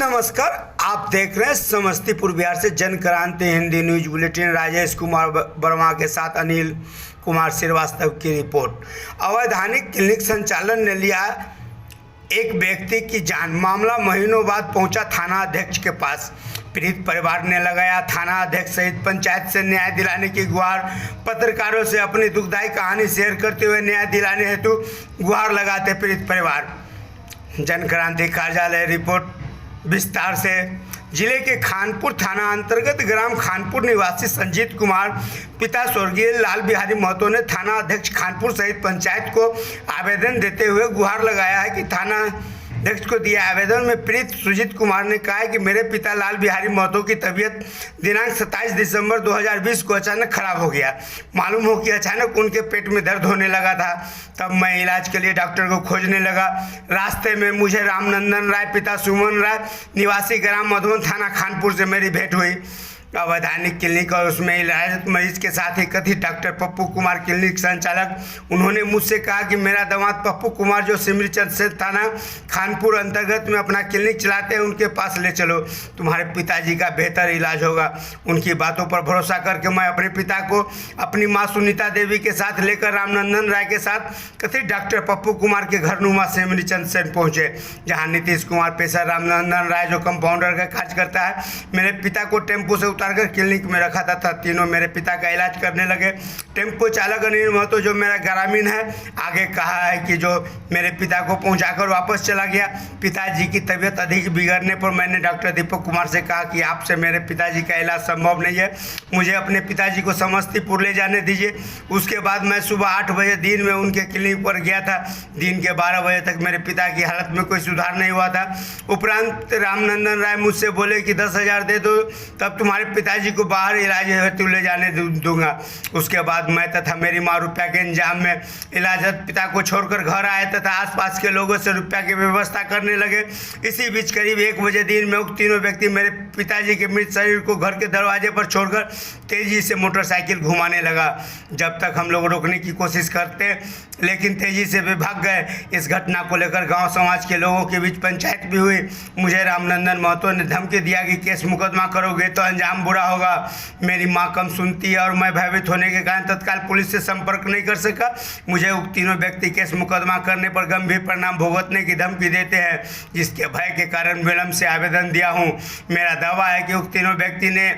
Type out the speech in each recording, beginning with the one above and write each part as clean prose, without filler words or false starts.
नमस्कार, आप देख रहे हैं समस्तीपुर बिहार से जन क्रांति हिंदी न्यूज बुलेटिन। राजेश कुमार वर्मा के साथ अनिल कुमार श्रीवास्तव की रिपोर्ट। अवैधानिक क्लिनिक संचालन ने लिया एक व्यक्ति की जान। मामला महीनों बाद पहुंचा थाना अध्यक्ष के पास। पीड़ित परिवार ने लगाया थाना अध्यक्ष सहित पंचायत से न्याय दिलाने की गुहार। पत्रकारों से अपनी दुखदायी कहानी शेयर करते हुए न्याय दिलाने हेतु गुहार लगाते पीड़ित परिवार। जन क्रांति कार्यालय रिपोर्ट विस्तार से। जिले के खानपुर थाना अंतर्गत ग्राम खानपुर निवासी संजीत कुमार पिता स्वर्गीय लाल बिहारी महतो ने थाना अध्यक्ष खानपुर सहित पंचायत को आवेदन देते हुए गुहार लगाया है कि थाना अध्यक्ष को दिया आवेदन में पीड़ित सुजीत कुमार ने कहा है कि मेरे पिता लाल बिहारी महतो की तबीयत दिनांक 27 दिसंबर 2020 को अचानक खराब हो गया। मालूम हो कि अचानक उनके पेट में दर्द होने लगा था। तब मैं इलाज के लिए डॉक्टर को खोजने लगा। रास्ते में मुझे रामनंदन राय पिता सुमन राय निवासी ग्राम मधुबन थाना खानपुर से मेरी भेंट हुई। अवैधानिक क्लिनिक और उसमें इलाजरत मरीज के साथ ही कथित डॉक्टर पप्पू कुमार क्लिनिक संचालक उन्होंने मुझसे कहा कि मेरा दामाद पप्पू कुमार जो सिमरीचंद से थाना खानपुर अंतर्गत में अपना क्लिनिक चलाते हैं उनके पास ले चलो, तुम्हारे पिताजी का बेहतर इलाज होगा। उनकी बातों पर भरोसा करके मैं अपने पिता को अपनी माँ सुनीता देवी के साथ लेकर रामनंदन राय के साथ कथित डॉक्टर पप्पू कुमार के घर नुमा सिमरीचंद से पहुँचे, जहाँ नीतीश कुमार पेशा रामनंदन राय जो कंपाउंडर का कार्य करता है मेरे पिता को टेम्पो से कर क्लिनिक में रखा था। तीनों मेरे पिता का इलाज करने लगे। टेम्पो चालक अनिल महतो जो मेरा ग्रामीण है आगे कहा है कि जो मेरे पिता को पहुंचाकर वापस चला गया। पिताजी की तबीयत अधिक बिगड़ने पर मैंने डॉक्टर दीपक कुमार से कहा कि आपसे मेरे पिताजी का इलाज संभव नहीं है, मुझे अपने पिताजी को समस्तीपुर ले जाने दीजिए। उसके बाद मैं सुबह 8 बजे दिन में उनके क्लिनिक पर गया था। दिन के 12 बजे तक मेरे पिता की हालत में कोई सुधार नहीं हुआ था। उपरांत रामनंदन राय मुझसे बोले कि 10,000 दे दो, तब तुम्हारे पिताजी को बाहर इलाज हेतु ले जाने दूंगा। उसके बाद मैं तथा मेरी माँ रुपया के इंतजाम में इलाजत पिता को छोड़कर घर आए तथा आसपास के लोगों से रुपया की व्यवस्था करने लगे। इसी बीच करीब 1 बजे दिन में उक्त तीनों व्यक्ति मेरे पिताजी के मृत शरीर को घर के दरवाजे पर छोड़कर तेजी से मोटरसाइकिल घुमाने लगा। जब तक हम लोग रोकने की कोशिश करते लेकिन तेजी से वे भाग गए। इस घटना को लेकर गांव समाज के लोगों के बीच पंचायत भी हुई। मुझे रामनंदन महतो ने धमकी दिया कि केस मुकदमा करोगे तो अंजाम बुरा होगा। मेरी मां कम सुनती है और मैं भयभीत होने के कारण तत्काल पुलिस से संपर्क नहीं कर सका। मुझे उक्त तीनों व्यक्ति केस मुकदमा करने पर गंभीर परिणाम भुगतने की धमकी देते हैं, जिसके भय के कारण विलंब से आवेदन दिया हूं। मेरा दावा है कि उक्त तीनों व्यक्ति ने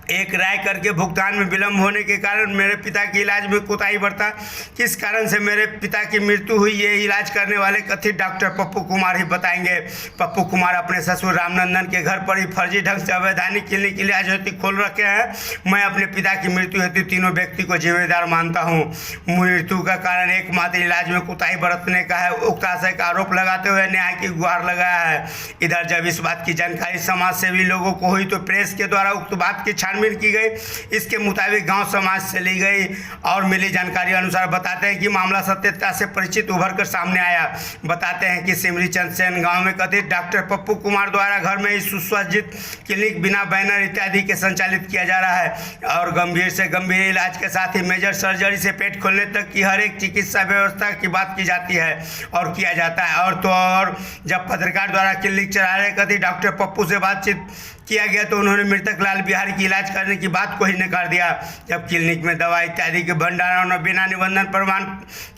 एक राय करके भुगतान में विलंब होने के कारण मेरे पिता के इलाज में कोताही बरता। किस कारण से मेरे पिता की मृत्यु हुई ये इलाज करने वाले कथित डॉक्टर पप्पू कुमार ही बताएंगे। पप्पू कुमार अपने ससुर रामनंदन के घर पर ही फर्जी ढंग से अवैधानिक क्लिनिक इलाज हेतु खोल रखे हैं। मैं अपने पिता की मृत्यु हेतु तीनों व्यक्ति को जिम्मेदार मानता हूँ। मृत्यु का कारण एकमात्र इलाज में कोताही बरतने का है, उक्त आशय का आरोप लगाते हुए न्याय की गुहार लगाया है। इधर जब इस बात की जानकारी समाज सेवी लोगों को हुई तो प्रेस के द्वारा उक्त बात की छानबीन की गई। इसके मुताबिक गांव समाज से ली गई और मिली जानकारी अनुसार बताते हैं कि मामला सत्यता से परिचित उभर कर सामने आया। बताते हैं कि सिमरीचंद सेन गांव में कथित डॉक्टर पप्पू कुमार द्वारा घर में ही सुसज्जित क्लिनिक बिना बैनर इत्यादि के संचालित किया जा रहा है और गंभीर से गंभीर इलाज के साथ ही मेजर सर्जरी से पेट खोलने तक की हर एक चिकित्सा व्यवस्था की बात की जाती है और किया जाता है। और तो और जब पत्रकार द्वारा क्लिनिक चला रहे कथित डॉक्टर पप्पू से बातचीत किया गया तो उन्होंने मृतक लाल बिहारी की इलाज करने की बात को ही नकार दिया। जब क्लिनिक में दवा इत्यादि के भंडारण और बिना निबंधन प्रमाण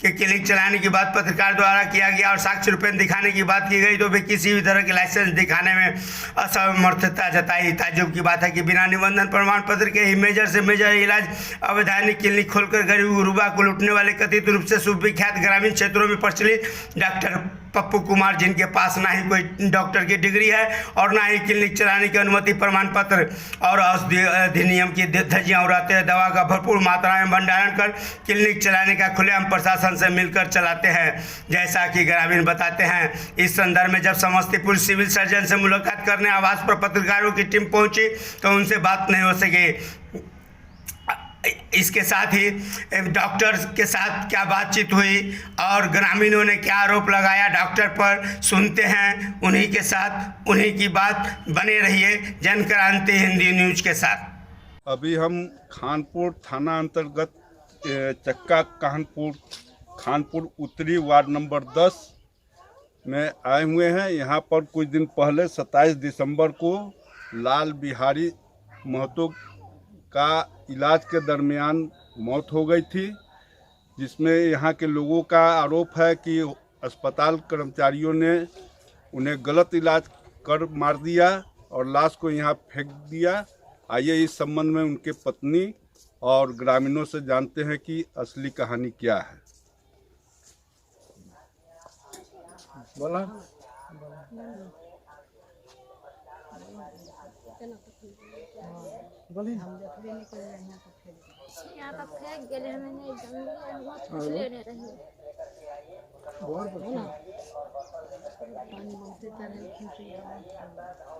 के क्लिनिक चलाने की बात पत्रकार द्वारा किया गया और साक्ष्य रूपेण दिखाने की बात की गई तो वे किसी भी तरह के लाइसेंस दिखाने में असमर्थता जताई। ताज्जुब की बात है कि बिना निबंधन प्रमाण पत्र के ही मेजर से मेजर इलाज अवैधानिक क्लिनिक खोलकर गरीब गुरुबा को लूटने वाले कथित रूप से सुविख्यात ग्रामीण क्षेत्रों में प्रचलित डॉक्टर पप्पू कुमार, जिनके पास ना ही कोई डॉक्टर की डिग्री है और ना ही क्लिनिक चलाने की अनुमति प्रमाण पत्र और औषधि अधिनियम की धज्जियां उड़ाते हैं, दवा का भरपूर मात्रा में भंडारण कर क्लिनिक चलाने का खुलेआम प्रशासन से मिलकर चलाते हैं, जैसा कि ग्रामीण बताते हैं। इस संदर्भ में जब समस्तीपुर सिविल सर्जन से मुलाकात करने आवास पर पत्रकारों की टीम पहुंची तो उनसे बात नहीं हो सकी। इसके साथ ही डॉक्टर के साथ क्या बातचीत हुई और ग्रामीणों ने क्या आरोप लगाया डॉक्टर पर, सुनते हैं उन्हीं के साथ, उन्हीं की बात। बने रहिए जन क्रांति हिंदी न्यूज के साथ। अभी हम खानपुर थाना अंतर्गत चक्का खानपुर उत्तरी वार्ड नंबर 10 में आए हुए हैं। यहाँ पर कुछ दिन पहले 27 दिसंबर को लाल बिहारी महतो का इलाज के दरमियान मौत हो गई थी, जिसमें यहाँ के लोगों का आरोप है कि अस्पताल कर्मचारियों ने उन्हें गलत इलाज कर मार दिया और लाश को यहाँ फेंक दिया। आइए इस संबंध में उनके पत्नी और ग्रामीणों से जानते हैं कि असली कहानी क्या है। बोला बोले यहाँ पर फेंक गेले मैंने जंगली लेने रही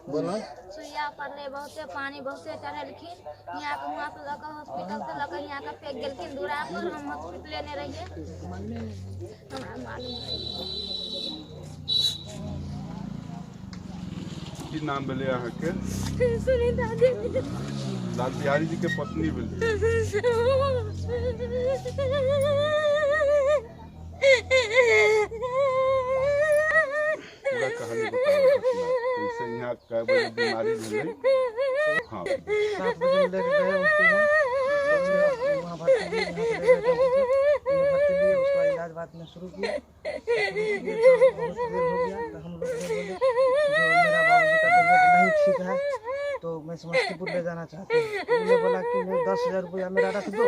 बोला सुइया पड़ले बहुते पानी बहुते चढ़लखिन यहाँ के वहाँ से लगा हॉस्पिटल से लगा यहाँ का फेंक गेलखिन दूरा पर हम हॉस्पिटल लेने रहिए हमरा मालूम की नाम बोले यहाँ के सुनीता देवी लाल बिहारी जी के पत्नी बोले। पूरा कहानी बताओ कैसे यहाँ कै बजे बीमारी भेलै। हाँ 7 बजे लेके गए उसके यहाँ वहाँ भर्ती लिए, यहाँ से ले गए भर्ती लिए, उसका इलाज बाद में शुरू किया। तो बहुत देर हो गया तो हम लोग ने बोले जो मेरा बाबूजी का तबीयत नहीं ठीक है तो मैं समस्तीपुर ले जाना चाहती हूँ। तो उन्होंने बोला कि मैं 10,000 रुपया मेरा रख दो,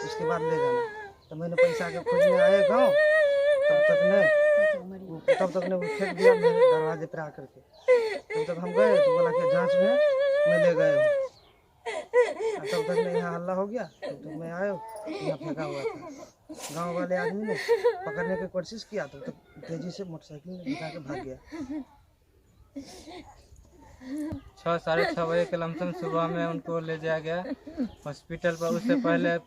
उसके बाद ले जाना। तो मैंने पैसा के खोजने आए गाँव, तब तक ने वो फेंक दिया मेरे दरवाजे पर आकर के। तब तक हम गए तो बोला कि जांच में मैं ले गए हूँ। तब तक ने यहाँ हल्ला हो गया, तब तक मैं आया यहाँ फेंका हुआ था। गांव वाले आदमी ने पकड़ने की कोशिश किया तो तेजी से मोटरसाइकिल में बिठा के भाग गया। 6 साढ़े 6 बजे के लमसम सुबह में उनको ले जाया गया हॉस्पिटल पर। उससे पहले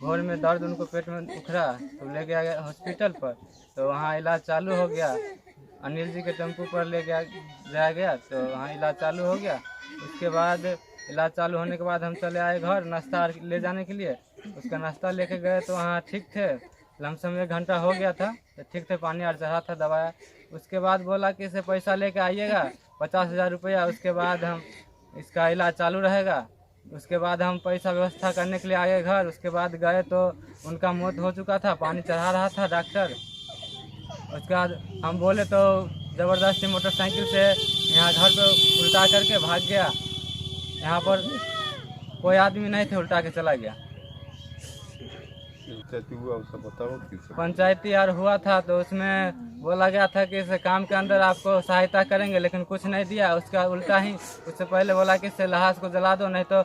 भोर में दर्द उनको पेट में उखड़ा तो ले गया हॉस्पिटल पर, तो वहाँ इलाज चालू हो गया। अनिल जी के टेम्पू पर ले जाया गया तो वहाँ इलाज चालू हो गया। उसके बाद इलाज चालू होने के बाद हम चले आए घर नाश्ता ले जाने के लिए। उसका नाश्ता लेके गए तो वहाँ ठीक थे, लमसम 1 घंटा हो गया था तो ठीक थे, पानी और चढ़ा था, दवाया। उसके बाद बोला कि इसे पैसा लेके आइएगा 50,000 रुपया, उसके बाद हम इसका इलाज चालू रहेगा। उसके बाद हम पैसा व्यवस्था करने के लिए आए घर। उसके बाद गए तो उनका मौत हो चुका था, पानी चढ़ा रहा था डॉक्टर। उसके बाद हम बोले तो ज़बरदस्ती मोटरसाइकिल से यहाँ घर पे उल्टा करके भाग गया। यहाँ पर कोई आदमी नहीं थे, उल्टा के चला गया। पंचायती यार हुआ था तो उसमें बोला गया था कि इस काम के अंदर आपको सहायता करेंगे, लेकिन कुछ नहीं दिया। उसका उल्टा ही उससे पहले बोला कि इससे लहास को जला दो, नहीं तो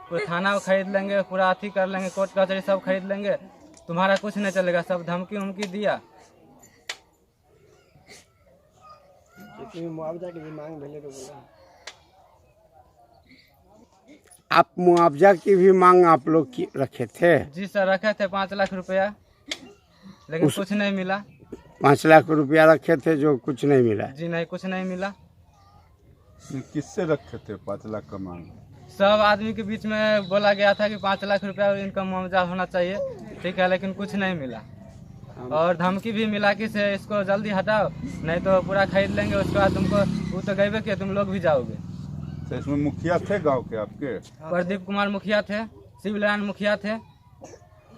पूरा थाना खरीद लेंगे, पूरा अथी कर लेंगे, कोर्ट कचहरी सब खरीद लेंगे, तुम्हारा कुछ नहीं चलेगा। सब धमकी उमकी दिया। मुआवजा की भी मांग भेले तो बोला आप मुआवजा की भी मांग आप लोग की रखे थे? जी सर, रखे थे 5 लाख रुपया, लेकिन कुछ नहीं मिला। 5 लाख रुपया रखे थे जो कुछ नहीं मिला? जी नहीं, कुछ नहीं मिला। किससे रखे थे 5 लाख का मांग? सब आदमी के बीच में बोला गया था कि 5 लाख रुपया इनका मुआवजा होना चाहिए, ठीक है, लेकिन कुछ नहीं मिला। और धमकी भी मिला कि से इसको जल्दी हटाओ, नहीं तो पूरा खरीद लेंगे, उसके बाद तुमको वो तो गए कि तुम लोग भी जाओगे। तो इसमें मुखिया थे गांव के आपके? प्रदीप कुमार मुखिया थे, शिवलाल मुखिया थे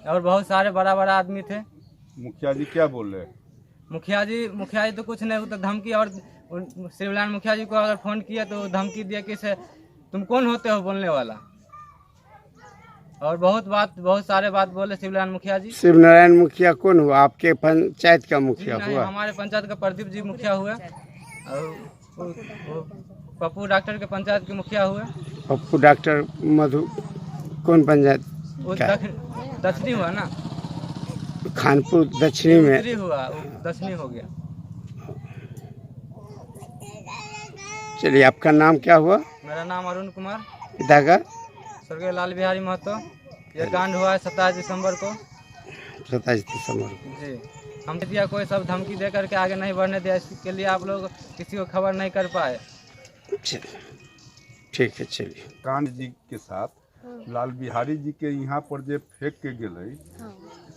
और बहुत सारे बड़ा बड़ा आदमी थे। मुखिया जी क्या बोल रहे? मुखिया जी तो कुछ नहीं, वो तो धमकी। और शिवलाल मुखिया जी को अगर फ़ोन किया तो धमकी दिया कि से तुम कौन होते हो बोलने वाला, और बहुत सारे बात बोले शिवनारायण मुखिया जी। शिवनारायण मुखिया कौन हुआ? आपके पंचायत का मुखिया हुआ? हमारे पंचायत का प्रदीप जी मुखिया हुए, और पप्पू डॉक्टर के पंचायत के मुखिया हुए। पप्पू डॉक्टर मधु कौन पंचायत? वो दक्षिणी हुआ ना, खानपुर दक्षिणी में उत्तरी हुआ, दक्षिणी हो गया। चलिए, आपका नाम क्या हुआ? मेरा नाम अरुण कुमार। पिता का? स्वर्गीय लाल बिहारी महतो। ये कांड हुआ है 27 दिसंबर को। 27 दिसंबर जी। हम दिया कोई सब धमकी दे करके आगे नहीं बढ़ने दिया, इसके लिए आप लोग किसी को खबर नहीं कर पाए। ठीक है, चलिए। कांड जी के साथ लाल बिहारी जी के यहाँ पर जे फेंक के गए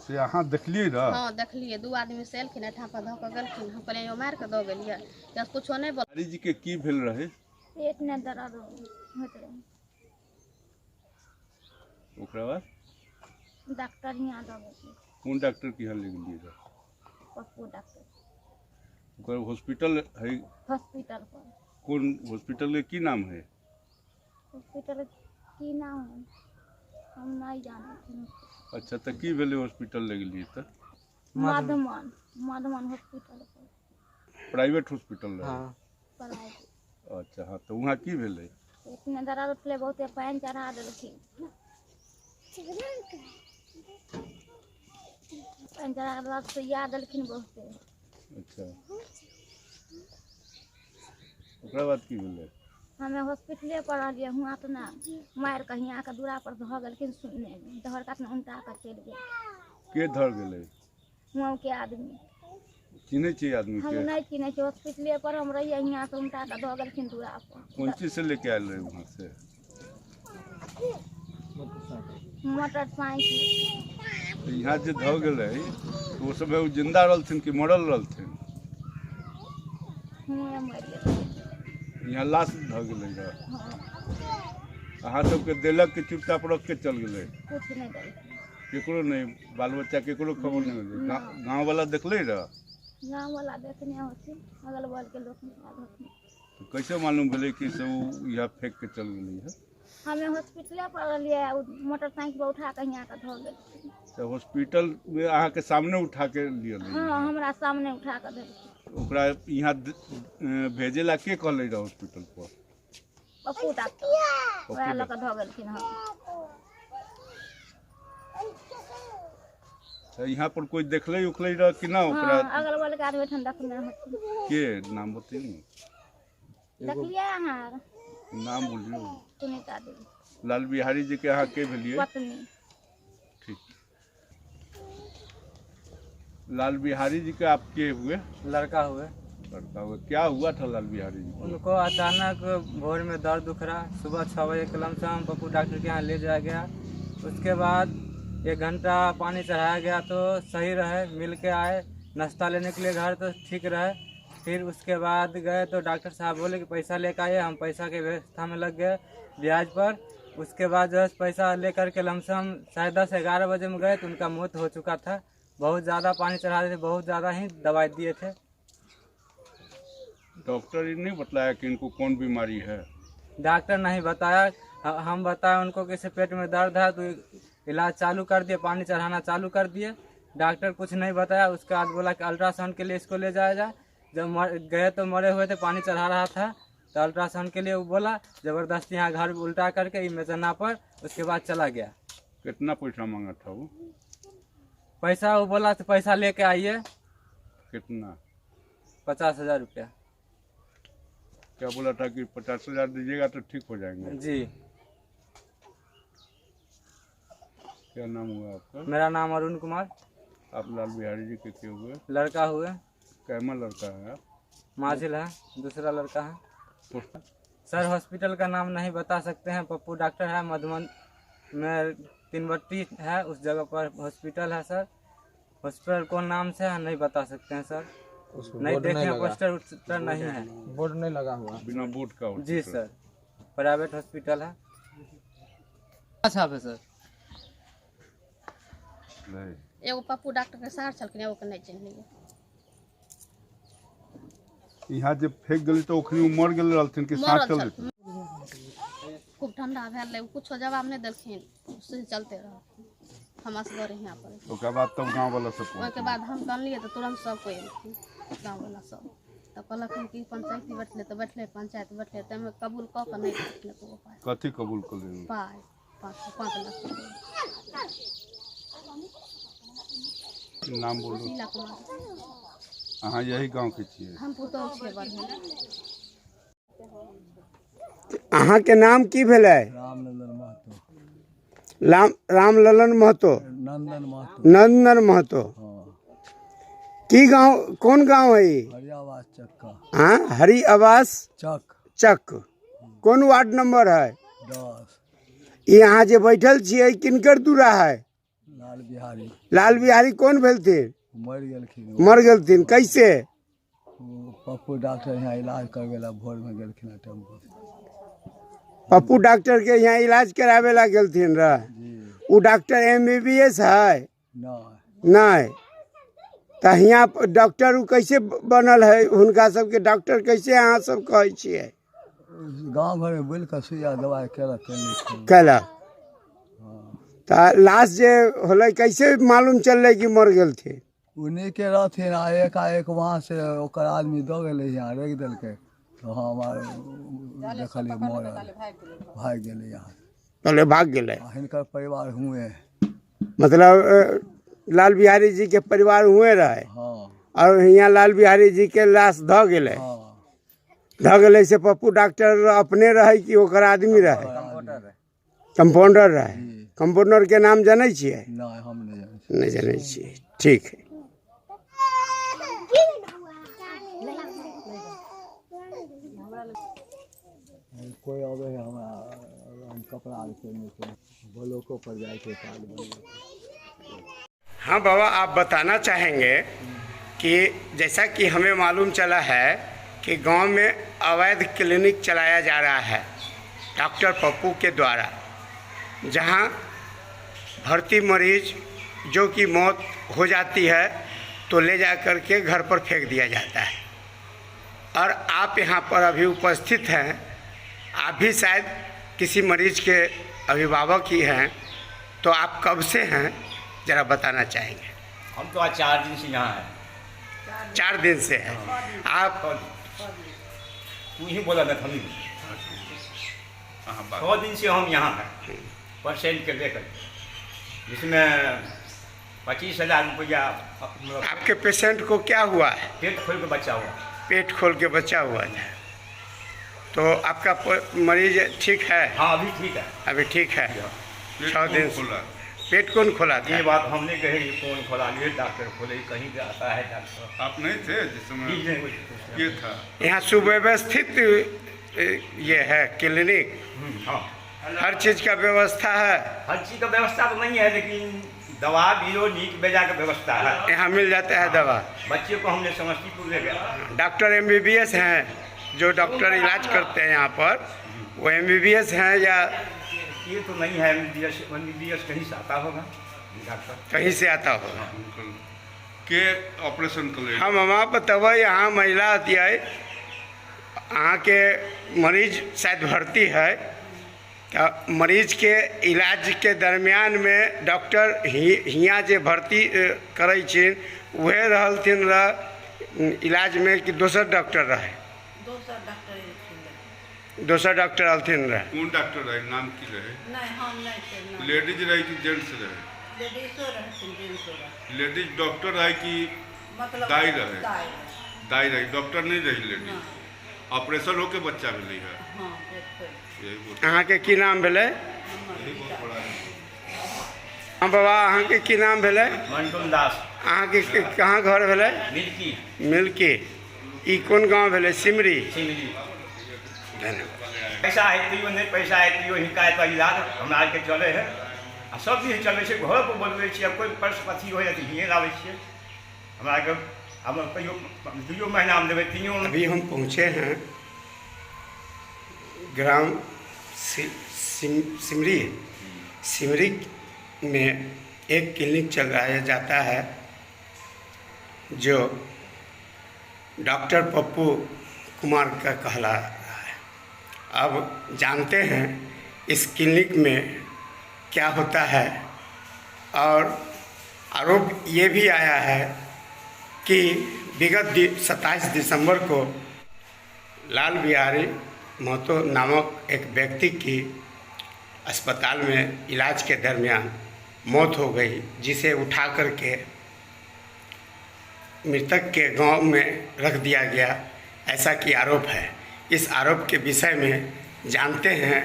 से अहाँ देखलिए रह? हाँ देखलिए, 2 आदमी से एलखिन, एठाम पर धऽ कऽ गेलखिन, हम कहलिए मारि कऽ दऽ गेलिए, या कुछो नहीं बोल। बिहारी जी के की भेल रहे? पेट में दर्द होइत रहे, ओकरा बाद डॉक्टर हियाँ दऽ गेल, कौन डॉक्टर की यहाँ ले गेलिए रह? पप्पू डॉक्टर ओकर हॉस्पिटल है? हॉस्पिटल पर। कौन हॉस्पिटल के की नाम है? हॉस्पिटल की नाम है हम नहीं जाने। अच्छा तो की भेले हॉस्पिटल ले गेलिए तो? मधुमन हॉस्पिटल पर, प्राइवेट हॉस्पिटल रहे? हाँ प्राइवेट। अच्छा हाँ, तो वहाँ की भेले? पेट में दर्द उठले, बहुते पानी चढ़ा देलखिन, पानी चढ़ा देलक से याद देलखिन बहुते। अच्छा ओकरा बाद की भेले? हमें हॉस्पिटले पर रहलिए, हुआँ तो ना मारि कऽ हियाँ के दूरा पर धऽ गेलखिन, सुनने में धर काटने उनटा कऽ चलि गेल। के धर गेले? हुआँ के आदमी चिन्हे छियै आदमी हम के? नहीं चिन्हे छी, हॉस्पिटले पर हम रहिए, हियाँ से उनटा कऽ धऽ गेलखिन दूरा पर। कौन चीज से लेके आयल रहे वहाँ से? मोटरसाइकिल। तो यहाँ जे धऽ गेले तो वो सब जिंदा रहलथिन कि मरल रहलथिन? हुएं मरि गेल। यहाँ लाश धऽ गेले रह? हाँ, अहाँ सबके देलक के चुपचाप रख के चल गेले? कुछ नहीं देलखिन। केकरो नहीं, बाल बच्चा केकरो खबर नहीं मिले? गाँव वाला देखले रह? गाँव वाला देखने होती, अगल बगल के लोग नहीं। तो कैसे मालूम भेले कि सब यहाँ फेंक के चल गेले है? हमें हॉस्पिटले पर रहलिए, मोटरसाइकिल पर उठा के यहाँ के धऽ गेलखिन। तो हॉस्पिटल में अहाँ के सामने उठा के लिए हाँ, हमरा सामने उठा के देलखिन। ओकरा यहाँ भेजेला के कहले रह हॉस्पिटल पर? पप्पू डॉक्टर वएह लऽ कऽ धऽ गेलखिन। हम तो यहाँ पर कोई देखले उखले रह कि ना ओकरा? हाँ, अगल बगल के आदमी ठन देखने होती। के नाम बताइए? देखलिए अहाँ? नाम बोलियो। सुनीता देवी। लाल बिहारी जी के यहाँ के भेलिए? पत्नी। ठीक। लाल बिहारी जी के आप के हुए? लड़का हुए। लड़का हुए। क्या हुआ था लाल बिहारी जी को? उनको अचानक भोर में दर्द उख रहा, सुबह 6 बजे के लमसम पप्पू डॉक्टर के यहाँ ले जाया गया। उसके बाद 1 घंटा पानी चढ़ाया गया तो सही रहे, मिल के आए, नाश्ता लेने के लिए घर तो ठीक रहे। फिर उसके बाद गए तो डॉक्टर साहब बोले कि पैसा लेकर आइए, हम पैसा के व्यवस्था में लग गए ब्याज पर। उसके बाद जो है पैसा लेकर के लमसम 10:30-11 बजे में गए तो उनका मौत हो चुका था। बहुत ज़्यादा पानी चढ़ा रहे थे, बहुत ज़्यादा ही दवाई दिए थे। डॉक्टर ने नहीं बताया कि इनको कौन बीमारी है? डॉक्टर नहीं बताया, हम बताए उनको कि इसे पेट में दर्द है तो इलाज चालू कर दिए, पानी चढ़ाना चालू कर दिए। डॉक्टर कुछ नहीं बताया। उसके बाद बोला कि अल्ट्रासाउंड के लिए इसको ले जाया जाए। जब गए तो मरे हुए थे, पानी चढ़ा रहा था तो अल्ट्रासाउंड के लिए वो बोला, ज़बरदस्ती यहाँ घर उल्टा करके इमेजना पर, उसके बाद चला गया। कितना पैसा मांगा था वो? पैसा वो बोला तो पैसा लेके आइए। कितना? 50,000 रुपया। क्या बोला था कि 50,000 दीजिएगा तो ठीक हो जाएंगे? जी। क्या नाम हुआ आपका? मेरा नाम अरुण कुमार। आप लाल बिहारी जी के हुए? लड़का हुए। कैमा लड़का है आप? माजिल है, दूसरा लड़का है। सर हॉस्पिटल का नाम नहीं बता सकते हैं। पप्पू डॉक्टर है, मधुबन में 3 बट्टी है, उस जगह पर हॉस्पिटल है सर। हॉस्पिटल कौन नाम से है नहीं बता सकते हैं सर। नहीं देखे हैं, पोस्टर उस्टर नहीं है, बोर्ड नहीं लगा हुआ। बिना बोर्ड का? जी सर, प्राइवेट हॉस्पिटल है। अच्छा है सर। नहीं। एगो पप्पू डॉक्टर के सार छलखिन, एगो के नहीं चिन्हलिए। यहाँ जब फेंक गली तो ओखनी मर गेल रहलथिन कि सांस चल रही? खूब ठंडा भेल, कुछ जवाब नहीं देलखिन, उससे चलते रह। हम असगर यहाँ पर। ओकर बाद तब गांव वाला सब उसके बाद हम कहलिए तो तुरंत सब कोई एलखिन, गाँव वाला सब। तो कहलखिन कि पंचायती बैठले तो बैठले, पंचायत बैठले तो हमें कबूल कऽ के नहीं बैठले तो पाए। कथी कबूल कर लेनी? पाए 5 लाख रुपया। नाम बोलू। शीला कुमार। अहाँ यही गांव के छियै? हम पुतौह छियै बढ़िया। अहाँ के नाम की भेलै? रामनंदन महतो। रामललन महतो। नंदन महतो। नंदन महतो। की गांव, कौन गांव है ये? हरि आवास चक्का। हाँ, हरि आवास चक। कौन वार्ड नंबर है? 10। यहाँ जे बैठल छियै किनकर दूरा है? लाल बिहारी लाल बिहारी कौन भेलथिन? मर गेलखिन। मर गेलथिन कैसे? पप्पू डॉक्टर यहाँ इलाज करवेला भोर में गेलखिन टेम्पू से। पप्पू डॉक्टर के यहाँ इलाज करावे ला गेलथिन रह। जी वो डॉक्टर MBBS है? नहीं नहीं। तो यहाँ डॉक्टर उ कैसे बनल है? हुनका सबके डॉक्टर कैसे अहाँ सब कहै छियै? गांव घर में बोल कर सुइया दवाई केलक कैलक। तो लाश जे होलै कैसे मालूम चललै कि मर गेलथिन? उन्हीं के रहथिन आ एकाएक वहाँ से ओकर आदमी दो गेलै यहाँ रख देलकै तो हमार देखलिए मर भाग गेलै यहाँ पहले भाग गेलै। हिनकर परिवार हुए। मतलब लाल बिहारी जी के परिवार हुए रहे हाँ और यहाँ लाल बिहारी जी के लाश ध गेलै। हाँ ध गेलै से पप्पू डॉक्टर अपने रहे कि ओकर आदमी रहे? कंपाउंडर रहे। कंपाउंडर के नाम जानै छियै? नहीं हम नहीं जाने। नहीं जानै छियै। ठीक है। कोई अबे है हम कपड़ा ब्लॉकों पर जाए के हाँ बाबा, आप बताना चाहेंगे कि जैसा कि हमें मालूम चला है कि गांव में अवैध क्लिनिक चलाया जा रहा है डॉक्टर पप्पू के द्वारा, जहां भर्ती मरीज जो कि मौत हो जाती है तो ले जा कर के घर पर फेंक दिया जाता है। और आप यहां पर अभी उपस्थित हैं, आप भी शायद किसी मरीज के अभिभावक ही हैं, तो आप कब से हैं ज़रा बताना चाहेंगे? हम तो आज 4 दिन से यहाँ हैं। 4 दिन से हैं आप? तू ही बोला ना हम 6 दिन से हम यहाँ हैं पेशेंट के लेकर, जिसमें 25,000 रुपया। आपके पेशेंट को क्या हुआ है? पेट खोल के बच्चा हुआ। पेट खोल के बच्चा हुआ है। तो आपका मरीज ठीक है? हाँ अभी ठीक है। अभी ठीक है। 6 दिन से पेट कौन खोला था? ये बात हमने कही कि कौन खोला, ये डॉक्टर खोले, कहीं से आता है डॉक्टर। आप नहीं थे जिस समय ये था? यहाँ सुव्यवस्थित ये है क्लिनिक, हाँ हर चीज़ का व्यवस्था है? हर चीज़ का व्यवस्था तो नहीं है, लेकिन दवा बीरो नीक बेजा का व्यवस्था है। यहाँ मिल जाता है दवा? बच्चे को हमने समस्तीपुर ले गया। डॉक्टर MBBS हैं जो डॉक्टर इलाज करते हैं यहाँ पर, वो MBBS हैं या? ये तो नहीं है MBBS कहीं से आता होगा डॉक्टर, कहीं से आता होगा। के ऑपरेशन कर हम आप बताओ, यहाँ महिला आती है, यहाँ के मरीज शायद भर्ती है, क्या मरीज के इलाज के दरमियान में डॉक्टर हियाँ जे भर्ती करै छिन वह रहलथिन रह इलाज में कि दोसर डॉक्टर रहे? दोसर डॉक्टर अलथिन रहे। कौन डॉक्टर रहे? नाम की रहे? नहीं हम नहीं थे। लेडीज रहे कि जेंट्स रहे? लेडीजो रहथिन जेंट्सो रहथिन। लेडीज डॉक्टर रहे कि मतलब दाई रहे? दाई रहे, डॉक्टर नहीं रही लेडीज। ऑपरेशन होके बच्चा मिली है। हाँ पेट यही बोल। अहाँ के की नाम भेलै? हाँ बाबा, अहाँ के की नाम भेलै? मंटून दास। अहाँ के कहाँ घर भेलै? मिल्की। मिल्की। ई कौन गांव भेलै? सिमरी। सिमरी। धन्यवाद। पैसा है तैयो नहीं, पैसा है तैयो हिनका तो इलाज हमरा आरके चले है आ सब दिन चले से घर पर बोलबे छियै, कोई पर्स पथी हो जाती हिए लाबै छियै हमरा आरके। हम कहियो 2 महीना में देबै 3। अभी हम पहुँचे हैं ग्राम सिमरी में एक क्लिनिक चलाया जाता है जो डॉक्टर पप्पू कुमार का कहला रहा है। अब जानते हैं इस क्लिनिक में क्या होता है, और आरोप ये भी आया है कि विगत 27 दिसंबर को लाल बिहारी महतो नामक एक व्यक्ति की अस्पताल में इलाज के दरमियान मौत हो गई, जिसे उठा करके मृतक के गांव में रख दिया गया, ऐसा कि आरोप है। इस आरोप के विषय में जानते हैं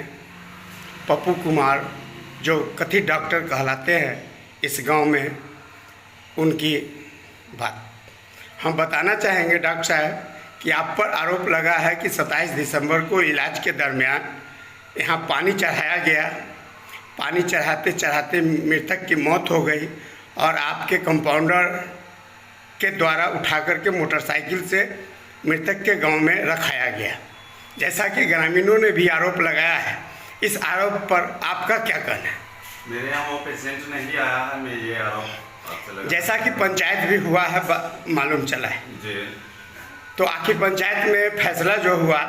पप्पू कुमार जो कथित डॉक्टर कहलाते हैं इस गांव में, उनकी बात हम बताना चाहेंगे। डॉक्टर साहब कि आप पर आरोप लगा है कि 27 दिसंबर को इलाज के दरमियान यहाँ पानी चढ़ाया गया, पानी चढ़ाते चढ़ाते मृतक की मौत हो गई और आपके कंपाउंडर के द्वारा उठा करके मोटरसाइकिल से मृतक के गांव में रखाया गया, जैसा कि ग्रामीणों ने भी आरोप लगाया है। इस आरोप पर आपका क्या कहना है? मेरे यहाँ वो पेशेंट नहीं आया है, मैं ये आरोप आपसे लगा। जैसा कि पंचायत भी हुआ है, मालूम चला है, जी। तो आखिर पंचायत में फैसला जो हुआ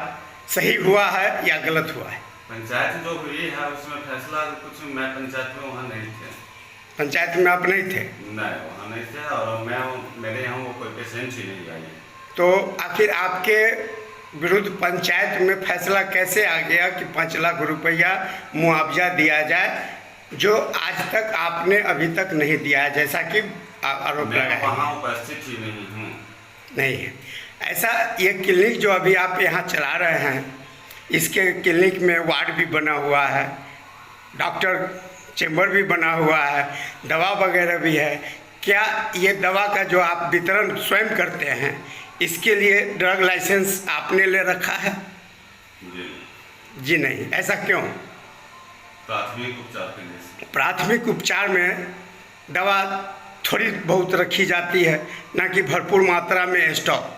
सही हुआ है या गलत हुआ है? पंचायत जो हुई है उसमें फैसला कुछ, मैं पंचायत में वहाँ नहीं थे। पंचायत में आप नहीं थे? नहीं, वहाँ नहीं थे, और मेरे यहाँ वो कोई पेशेंट ही नहीं आई। तो आखिर आपके विरुद्ध पंचायत में फैसला कैसे आ गया कि 5 लाख रुपया मुआवजा दिया जाए, जो आज तक आपने अभी तक नहीं दिया है, जैसा कि आरोप मैं लगाया वहाँ उपस्थित ही नहीं हूँ। नहीं है ऐसा? ये क्लिनिक जो अभी आप यहाँ चला रहे हैं, इसके क्लिनिक में वार्ड भी बना हुआ है, डॉक्टर चेम्बर भी बना हुआ है, दवा वगैरह भी है। क्या ये दवा का जो आप वितरण स्वयं करते हैं, इसके लिए ड्रग लाइसेंस आपने ले रखा है? जी जी नहीं, ऐसा क्यों? प्राथमिक उपचार के लिए। प्राथमिक उपचार में दवा थोड़ी बहुत रखी जाती है, ना कि भरपूर मात्रा में स्टॉक।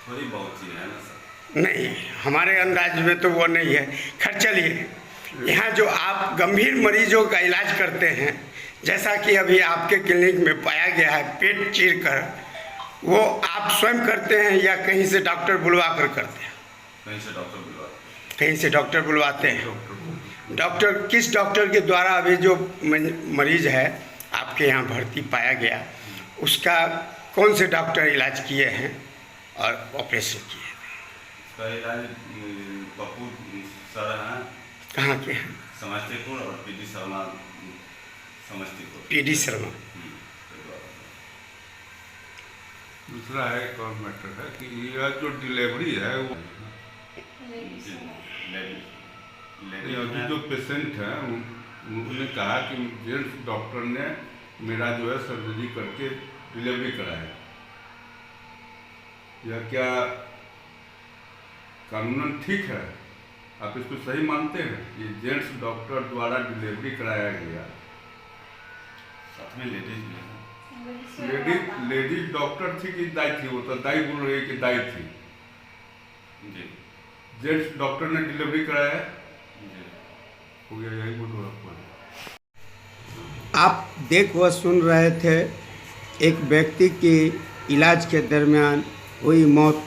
थोड़ी बहुत ही है ना सर। नहीं, हमारे अंदाज में तो वो नहीं है। खैर चलिए, यहाँ जो आप गंभीर मरीजों का इलाज करते हैं, जैसा कि अभी आपके क्लिनिक में पाया गया है पेट चीर कर, वो आप स्वयं करते हैं या कहीं से डॉक्टर बुलवा कर करते हैं? कहीं से डॉक्टर बुलवाते। कहीं से डॉक्टर बुलवाते हैं। डॉक्टर किस डॉक्टर के द्वारा अभी जो मरीज है आपके यहाँ भर्ती पाया गया, उसका कौन से डॉक्टर इलाज किए हैं और ऑपरेशन किए हैं? इसका इलाज पप्पू सर हैं, कहाँ के हैं? समस्तीपुर, और पीडी शर्मा समस्तीपुर। पीडी शर्मा। दूसरा है एक और मैटर है कि यह जो डिलीवरी है वो अभी जो पेशेंट है उन्होंने कहा कि जेंट्स डॉक्टर ने मेरा जो है सर्जरी करके डिलीवरी कराया। यह क्या कानूनन ठीक है? आप इसको सही मानते हैं? ये जेंट्स डॉक्टर द्वारा डिलीवरी कराया गया, साथ में लेडीज भी हैं। लेडीज डॉक्टर थी कि दाई थी? वो तो दाई बोल रही है कि दाई थी। जी। जेंट्स डॉक्टर ने डिलीवरी कराया, जी। हो गया, यही बोल रहा हूँ। आप देख व सुन रहे थे एक व्यक्ति की इलाज के दरमियान हुई मौत।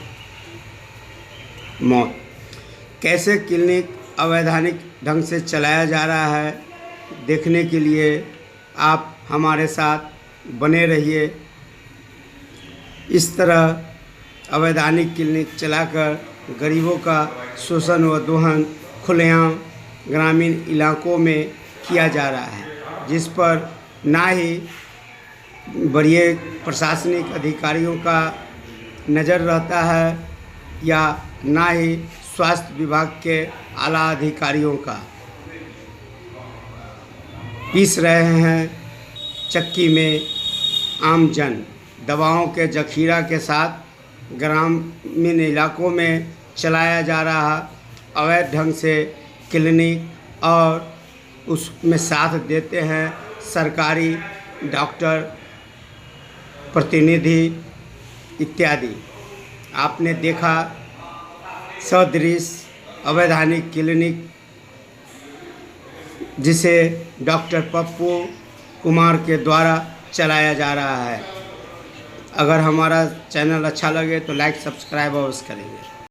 कैसे क्लिनिक अवैधानिक ढंग से चलाया जा रहा है, देखने के लिए आप हमारे साथ बने रहिए। इस तरह अवैधानिक क्लिनिक चलाकर गरीबों का शोषण व दोहन खुलेआम ग्रामीण इलाकों में किया जा रहा है, जिस पर ना ही बड़े प्रशासनिक अधिकारियों का नज़र रहता है या ना ही स्वास्थ्य विभाग के आला अधिकारियों का। पीस रहे हैं चक्की में आम जन। दवाओं के जखीरा के साथ ग्रामीण इलाकों में चलाया जा रहा अवैध ढंग से क्लिनिक, और उसमें साथ देते हैं सरकारी डॉक्टर, प्रतिनिधि इत्यादि। आपने देखा सदृश अवैधानिक क्लिनिक जिसे डॉक्टर पप्पू कुमार के द्वारा चलाया जा रहा है। अगर हमारा चैनल अच्छा लगे तो लाइक सब्सक्राइब अवश्य करेंगे।